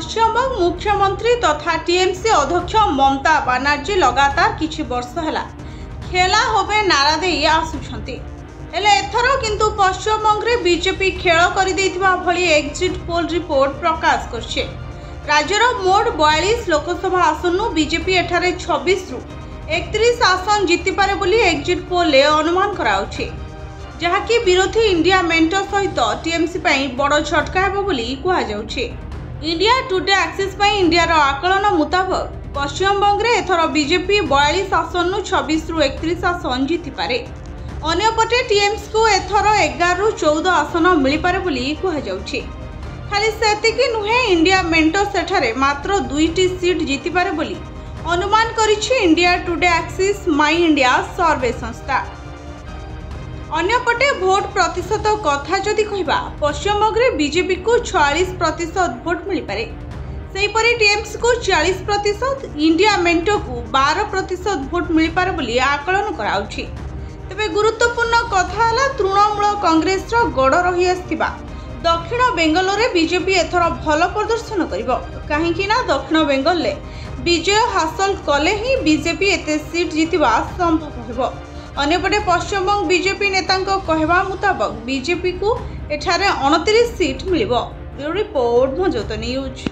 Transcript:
पश्चिमबंग मुख्यमंत्री तथा टीएमसी अध्यक्ष ममता बनर्जी लगातार किछि वर्ष है खेला होबे नारा दे आसुछंती हेले एथर किंतु पश्चिमबंग रे बीजेपी खेल कर देइथिबा भली एग्जिट पोल रिपोर्ट प्रकाश करछे। राज्यर मोट 42 लोकसभा आसन बीजेपी एठारे 26 रु 31 आसन जीति पारे बोली एग्जिट पोल ले अनुमान कराउछे, जहाँकि विरोधी इंडिया मेंट सहित टीएमसी पई बड़ झटका हेबो बोली कुहा जाउछे। इंडिया टुडे एक्सिस पई इंडियार आकलन मुताबक पश्चिमबंग रे एथर बीजेपी 42 आसन 26 रु 31 आसन जीति पारे। अन्यपटे टीएमसी को एथर 11 रु 14 आसन मिली पारे बोली कुहा जाउछे। खाली सेतिकी नुहे, इंडिया मेंट सेठारे मात्र 2टी सीट जीति पारे बोली अनुमान करिछि India Today Axis My India survey संस्था। अन्यपटे भोट प्रतिशत कथा जदि कहबा, पश्चिमबंग रे बीजेपी को 46% भोट मिल पारे, सेहीपरि टीएमसी को 40%, इंडिया मेंटो को 12% भोट मिल पारे बोली आकलन कराउछि। तेबे गुरुत्वपूर्ण कथा हला तृणमूल कांग्रेस रो गड़ रही आस्थिबा दक्षिण बेंगल रे बीजेपी एथर भल प्रदर्शन करिवो, काहेकि ना दक्षिण बेंगल ले विजय हासिल कले ही बीजेपी एते सीट जीतिबा संभव हेबो। अन्यपटे पश्चिमबंग बीजेपी नेतांको कहवा मुताबक बीजेपी को एठारे 29 सीट मिलिबो। ब्यूरो रिपोर्ट मजोत न्यूज।